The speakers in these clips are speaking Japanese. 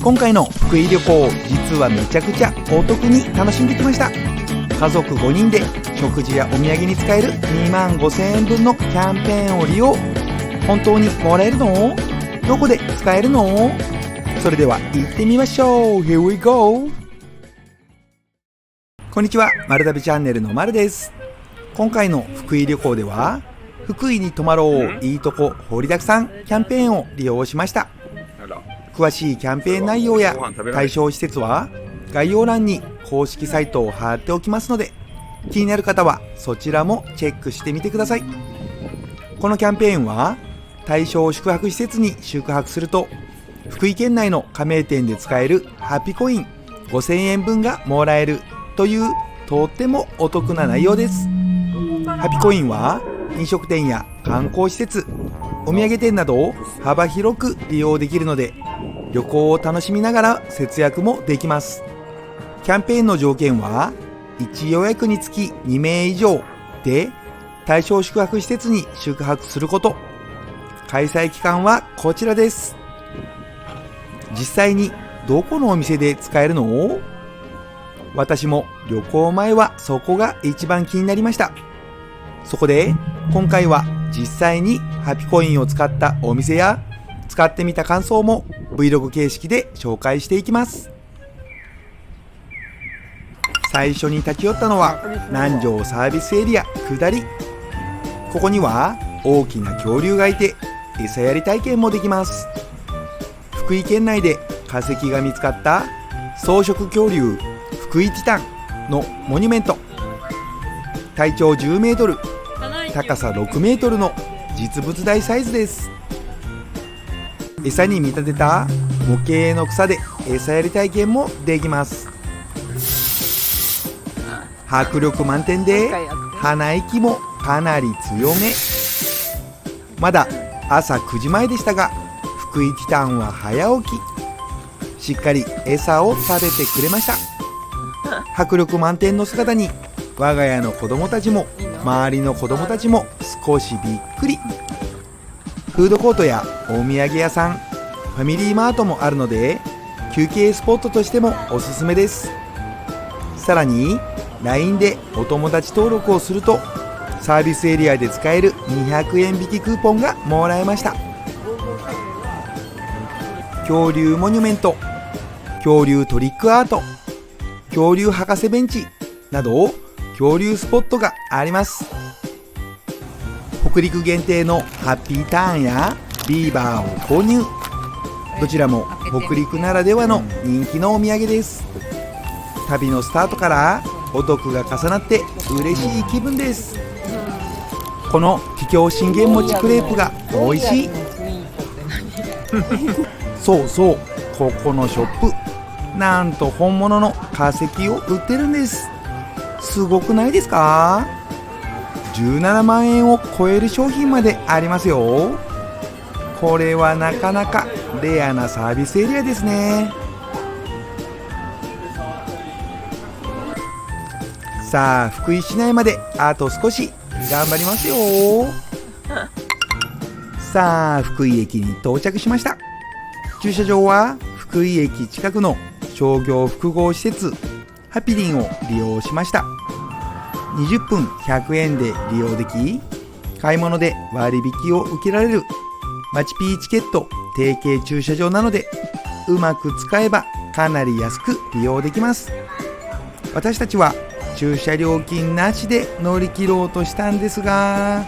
今回の福井旅行、実はめちゃくちゃお得に楽しんできました。家族5人で食事やお土産に使える25,000円分のキャンペーンを利用。本当にもらえるの？どこで使えるの？それでは行ってみましょう。 Here we go。 こんにちは、まるたびチャンネルのまるです。今回の福井旅行では、福井に泊まろういいとこ盛りだくさんキャンペーンを利用しました。詳しいキャンペーン内容や対象施設は概要欄に公式サイトを貼っておきますので、気になる方はそちらもチェックしてみてください。このキャンペーンは対象宿泊施設に宿泊すると福井県内の加盟店で使えるハピコイン5,000円分がもらえるというとってもお得な内容です。ハピコインは飲食店や観光施設、お土産店などを幅広く利用できるので、旅行を楽しみながら節約もできます。キャンペーンの条件は1予約につき2名以上で対象宿泊施設に宿泊すること。開催期間はこちらです。実際にどこのお店で使えるの？私も旅行前はそこが一番気になりました。そこで今回は実際にハピコインを使ったお店や使ってみた感想も Vlog 形式で紹介していきます。最初に立ち寄ったのは南城サービスエリア下り。ここには大きな恐竜がいて餌やり体験もできます。福井県内で化石が見つかった草食恐竜福井ティタンのモニュメント。体長10メートル、高さ6メートルの実物大サイズです。餌に見立てた模型の草で餌やり体験もできます。迫力満点で鼻息もかなり強め。まだ朝9時前でしたが、福井ティタンは早起き、しっかり餌を食べてくれました。迫力満点の姿に我が家の子供たちも周りの子供たちも少しびっくり。フードコートやお土産屋さん、ファミリーマートもあるので休憩スポットとしてもおすすめです。さらに LINE でお友達登録をするとサービスエリアで使える200円引きクーポンがもらえました。恐竜モニュメント、恐竜トリックアート、恐竜博士ベンチなど恐竜スポットがあります。北陸限定のハッピーターンやビーバーを購入。どちらも北陸ならではの人気のお土産です。旅のスタートからお得が重なって嬉しい気分です。この桔梗信玄餅クレープが美味しい。そうそう、ここのショップなんと本物の化石を売ってるんです。すごくないですか？17万円を超える商品までありますよ。これはなかなかレアなサービスエリアですね。さあ、福井市内まであと少し頑張りますよ。さあ、福井駅に到着しました。駐車場は福井駅近くの商業複合施設ハピリンを利用しました。20分100円で利用でき、買い物で割引を受けられるマチピーチケット提携駐車場なので、うまく使えばかなり安く利用できます。私たちは駐車料金なしで乗り切ろうとしたんですが、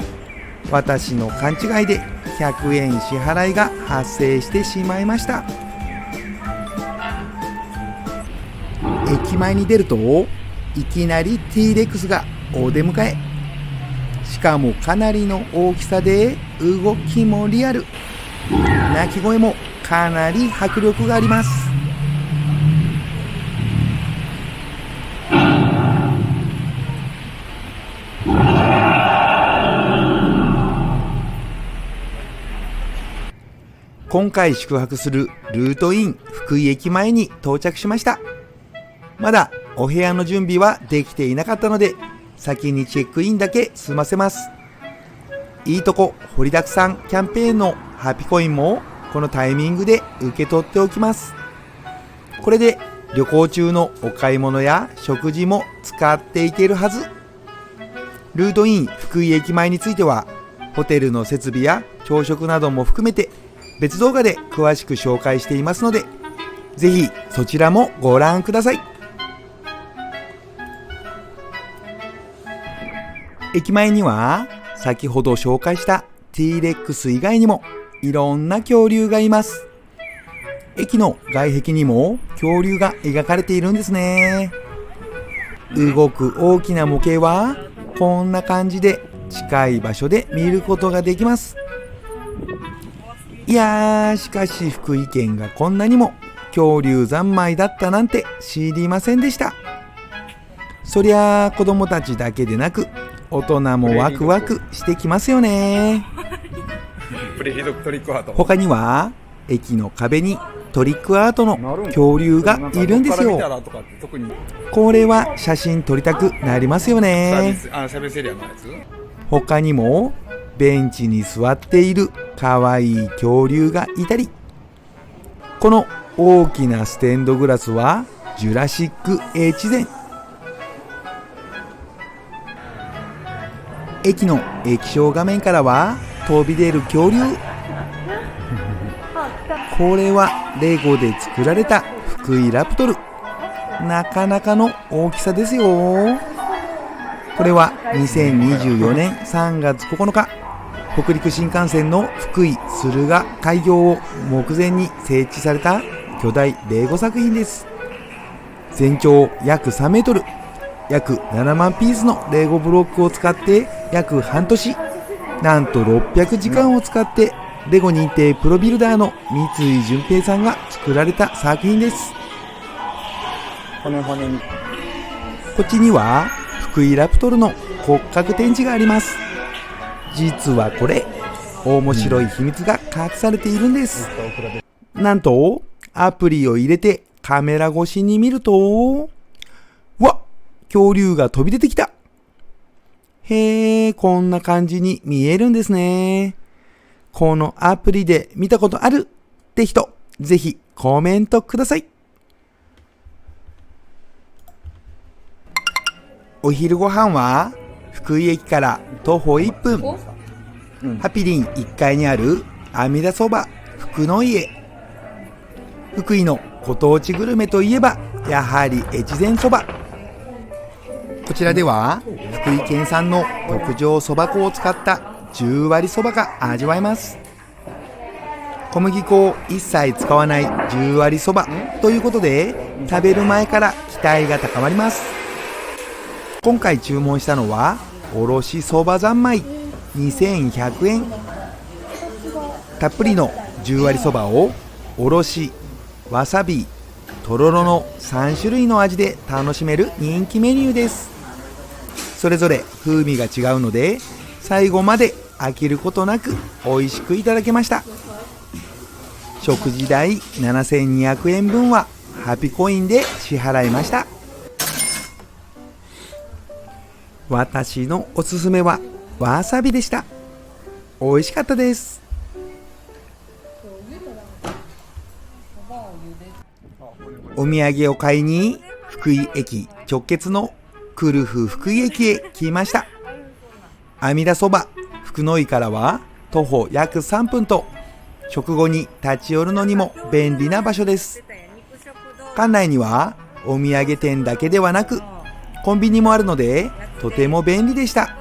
私の勘違いで100円支払いが発生してしまいました。駅前に出るといきなり T レックスがお出迎え。しかもかなりの大きさで動きもリアル、鳴き声もかなり迫力があります。今回宿泊するルートイン福井駅前に到着しました。まだお部屋の準備はできていなかったので、先にチェックインだけ済ませます。いいとこ掘りだくさんキャンペーンのハピコインもこのタイミングで受け取っておきます。これで旅行中のお買い物や食事も使っていけるはず。ルートイン福井駅前については、ホテルの設備や朝食なども含めて別動画で詳しく紹介していますので、ぜひそちらもご覧ください。駅前には先ほど紹介した T-Rex 以外にもいろんな恐竜がいます。駅の外壁にも恐竜が描かれているんですね。動く大きな模型はこんな感じで近い場所で見ることができます。いやー、しかし福井県がこんなにも恐竜三昧だったなんて知りませんでした。そりゃあ子供たちだけでなく大人もワクワクしてきますよね。他には駅の壁にトリックアートの恐竜がいるんですよ。これは写真撮りたくなりますよね。他にもベンチに座っているかわいい恐竜がいたり、この大きなステンドグラスはジュラシック越前。駅の液晶画面からは飛び出る恐竜。これはレゴで作られた福井ラプトル。なかなかの大きさですよ。これは2024年3月9日、北陸新幹線の福井敦賀開業を目前に設置された巨大レゴ作品です。全長約3メートル、約7万ピースのレゴブロックを使って約半年、なんと600時間を使ってレゴ認定プロビルダーの三井淳平さんが作られた作品です。こっちには福井ラプトルの骨格展示があります。実はこれ面白い秘密が隠されているんです。なんとアプリを入れてカメラ越しに見ると、わっ、恐竜が飛び出てきた。へー、こんな感じに見えるんですね。このアプリで見たことあるって人、ぜひコメントください。お昼ご飯は福井駅から徒歩1分、ハピリン1階にある阿弥陀そば福の家。福井のご当地グルメといえばやはり越前そば。こちらでは福井県産の特上そば粉を使った10割そばが味わえます。小麦粉を一切使わない10割そばということで、食べる前から期待が高まります。今回注文したのはおろしそば三昧2100円。たっぷりの10割そばをおろし、わさび、とろろの3種類の味で楽しめる人気メニューです。それぞれ風味が違うので最後まで飽きることなく美味しくいただけました。食事代7200円分はハピコインで支払いました。私のおすすめはわさびでした。美味しかったです。お土産を買いに福井駅直結のクルフ福井駅へ来ました。阿弥陀そば福の井からは徒歩約3分と、食後に立ち寄るのにも便利な場所です。館内にはお土産店だけではなくコンビニもあるのでとても便利でした。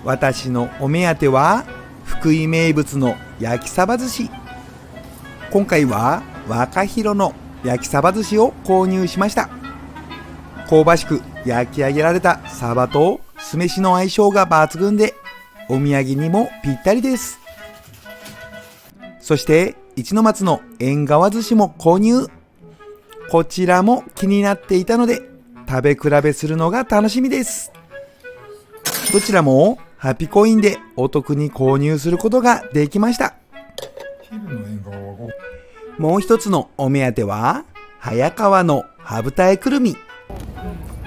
私のお目当ては福井名物の焼きサバ寿司。今回は若広の焼きサバ寿司を購入しました。香ばしく焼き上げられたサバと酢飯の相性が抜群でお土産にもぴったりです。そして一の松の縁側寿司も購入。こちらも気になっていたので食べ比べするのが楽しみです。どちらもハピコインでお得に購入することができました。もう一つのお目当ては早川の羽二重くるみ。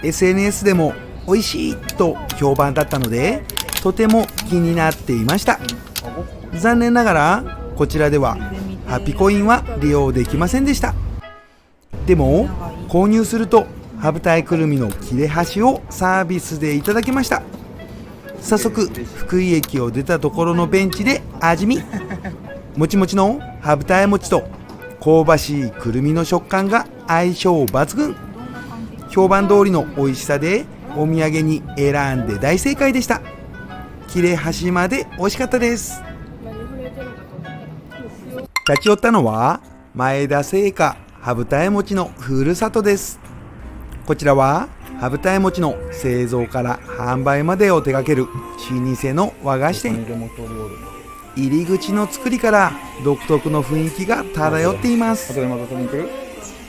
SNS でも美味しいと評判だったのでとても気になっていました。残念ながらこちらではハピコインは利用できませんでした。でも購入すると羽二重くるみの切れ端をサービスでいただきました。早速福井駅を出たところのベンチで味見。もちもちの羽二重餅と香ばしいくるみの食感が相性抜群。評判通りの美味しさでお土産に選んで大正解でした。切れ端まで美味しかったです。立ち寄ったのは前田製菓羽二重餅のふるさとです。こちらは羽二重餅の製造から販売までを手掛ける老舗の和菓子店。入り口の作りから独特の雰囲気が漂っています。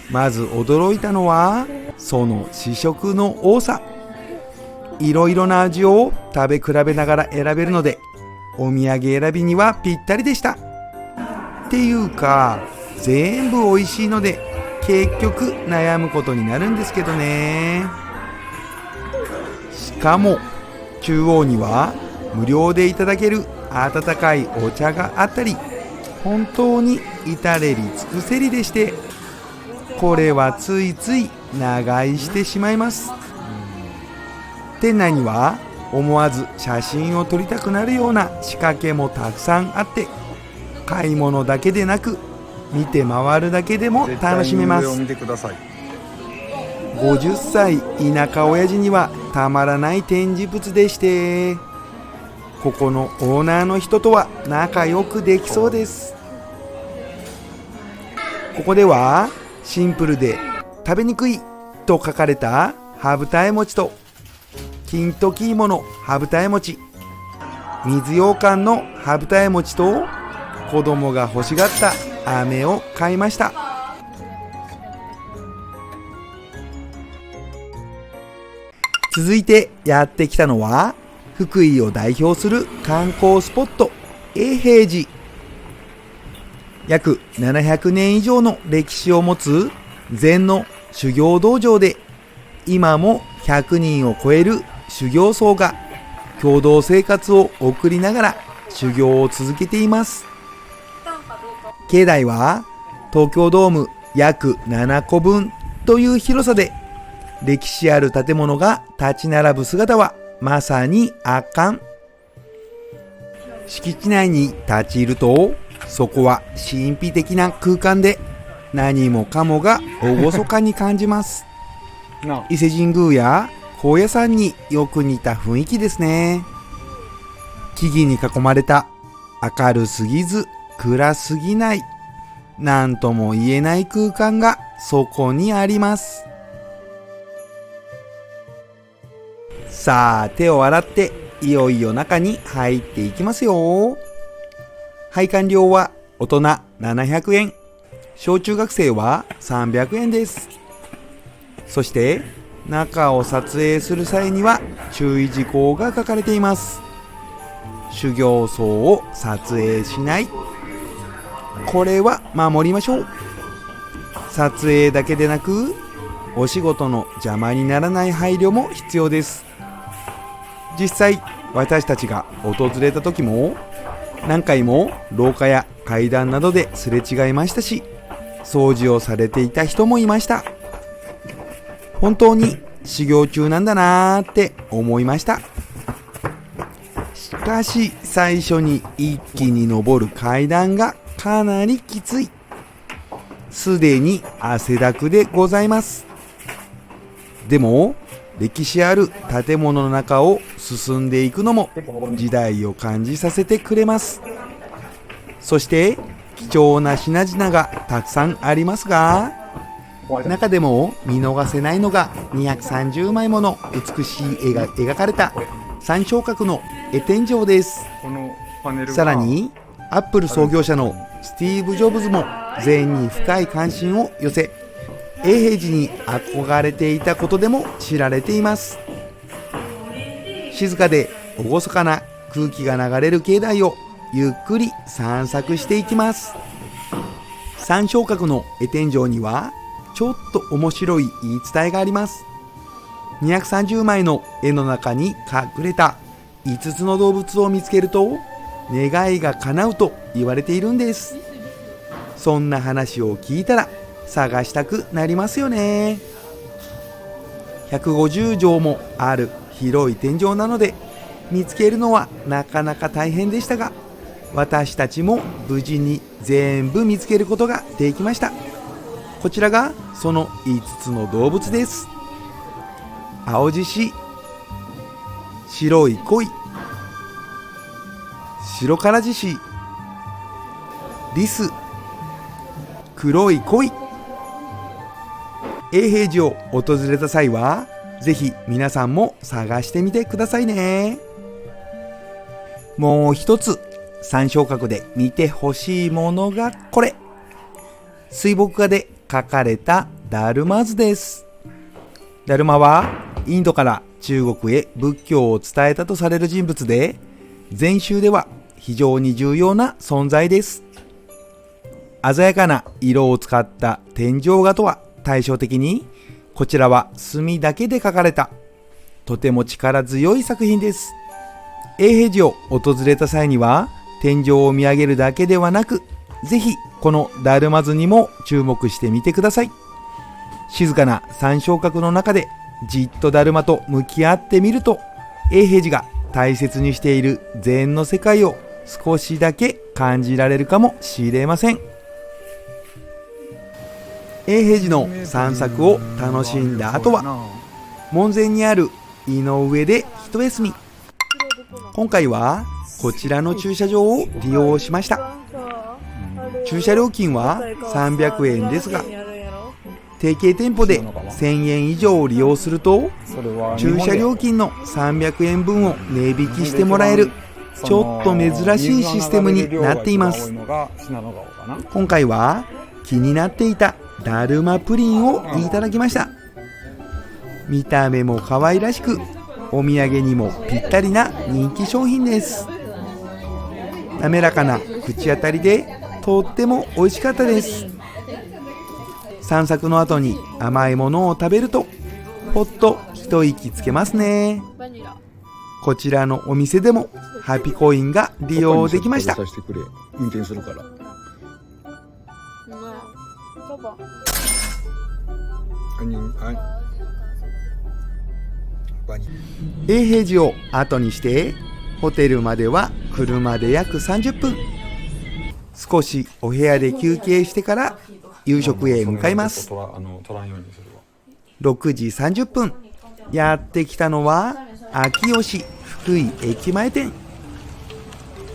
まず驚いたのはその試食の多さ。いろいろな味を食べ比べながら選べるのでお土産選びにはぴったりでした。っていうか全部美味しいので結局悩むことになるんですけどね。しかも中央には無料でいただける温かいお茶があったり、本当に至れり尽くせりでして、これはついつい長居してしまいます。店内には思わず写真を撮りたくなるような仕掛けもたくさんあって、買い物だけでなく見て回るだけでも楽しめます。50歳田舎親父にはたまらない展示物でして、ここのオーナーの人とは仲良くできそうです。ここではシンプルで食べにくいと書かれた羽二重餅と金時芋の羽二重餅、水羊羹の羽二重餅と子供が欲しがった飴を買いました。続いてやってきたのは福井を代表する観光スポット永平寺。約700年以上の歴史を持つ禅の修行道場で、今も100人を超える修行僧が共同生活を送りながら修行を続けています。境内は東京ドーム約7個分という広さで、歴史ある建物が立ち並ぶ姿はまさに圧巻。敷地内に立ち入ると、そこは神秘的な空間で何もかもが厳かに感じます。伊勢神宮や高野山によく似た雰囲気ですね。木々に囲まれた明るすぎず暗すぎない、なんとも言えない空間がそこにあります。さあ手を洗っていよいよ中に入っていきますよ。拝観料は大人700円、小中学生は300円です。そして中を撮影する際には注意事項が書かれています。修行僧を撮影しない、これは守りましょう。撮影だけでなくお仕事の邪魔にならない配慮も必要です。実際私たちが訪れた時も何回も廊下や階段などですれ違いましたし、掃除をされていた人もいました。本当に修行中なんだなーって思いました。しかし最初に一気に登る階段がかなりきつい。すでに汗だくでございます。でも歴史ある建物の中を進んでいくのも時代を感じさせてくれます。そして貴重な品々がたくさんありますが、中でも見逃せないのが230枚もの美しい絵が描かれた三小角の絵天井です。さらにアップル創業者のスティーブ・ジョブズも禅に深い関心を寄せ、永平寺に憧れていたことでも知られています。静かで厳かな空気が流れる境内をゆっくり散策していきます。三小角の絵天井にはちょっと面白い言い伝えがあります。230枚の絵の中に隠れた5つの動物を見つけると願いが叶うと言われているんです。そんな話を聞いたら探したくなりますよね。150畳もある広い天井なので見つけるのはなかなか大変でしたが、私たちも無事に全部見つけることができました。こちらがその5つの動物です。青獅子、白い鯉、白唐獅子、リス、黒い鯉。永平寺を訪れた際はぜひ皆さんも探してみてくださいね。もう一つ参照閣で見てほしいものがこれ、水墨画で描かれたダルマ図です。ダルマはインドから中国へ仏教を伝えたとされる人物で、禅宗では非常に重要な存在です。鮮やかな色を使った天井画とは対照的に、こちらは墨だけで描かれたとても力強い作品です。永平寺を訪れた際には天井を見上げるだけではなく、ぜひこのダルマ図にも注目してみてください。静かな参照閣の中でじっとダルマと向き合ってみると、永平寺が大切にしている禅の世界を少しだけ感じられるかもしれません。永平寺の散策を楽しんだ後は門前にある井の上で一休み。今回はこちらの駐車場を利用しました。駐車料金は300円ですが、提携店舗で1000円以上を利用すると駐車料金の300円分を値引きしてもらえる、ちょっと珍しいシステムになっています。今回は気になっていたダルマプリンをいただきました。見た目も可愛らしく、お土産にもぴったりな人気商品です。滑らかな口当たりでとっても美味しかったです。散策の後に甘いものを食べるとほっと一息つけますね。こちらのお店でもハピコインが利用できました。運転するから。永平寺を後にしてホテルまでは車で約30分。少しお部屋で休憩してから夕食へ向かいます。6時30分、やってきたのは秋吉福井駅前店。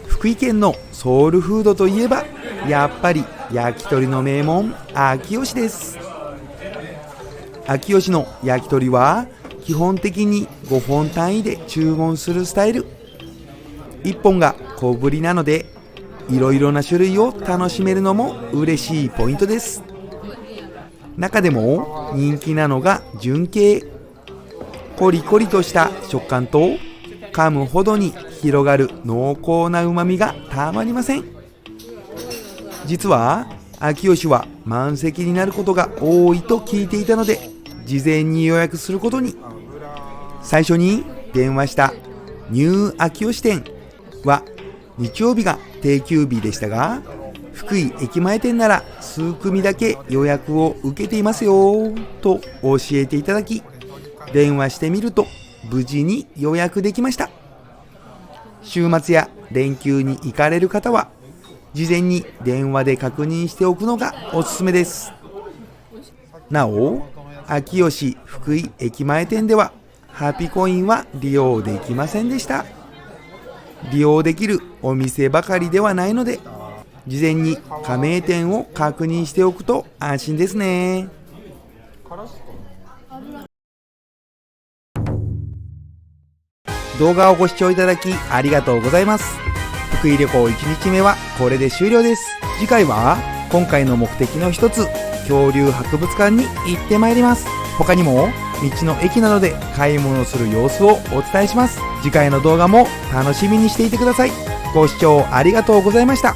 福井県のソウルフードといえばやっぱり焼き鳥の名門秋吉です。秋吉の焼き鳥は基本的に5本単位で注文するスタイル。1本が小ぶりなのでいろいろな種類を楽しめるのも嬉しいポイントです。中でも人気なのが純系。コリコリとした食感と噛むほどに広がる濃厚な旨味がたまりません。実は秋吉は満席になることが多いと聞いていたので事前に予約することに。最初に電話したニュー秋吉店は日曜日が定休日でしたが、福井駅前店なら数組だけ予約を受けていますよと教えていただき、電話してみると無事に予約できました。週末や連休に行かれる方は事前に電話で確認しておくのがおすすめです。なお、秋吉福井駅前店ではハピコインは利用できませんでした。利用できるお店ばかりではないので事前に加盟店を確認しておくと安心ですね。動画をご視聴いただきありがとうございます。福井旅行1日目はこれで終了です。次回は今回の目的の一つ、恐竜博物館に行ってまいります。他にも道の駅などで買い物する様子をお伝えします。次回の動画も楽しみにしていてください。ご視聴ありがとうございました。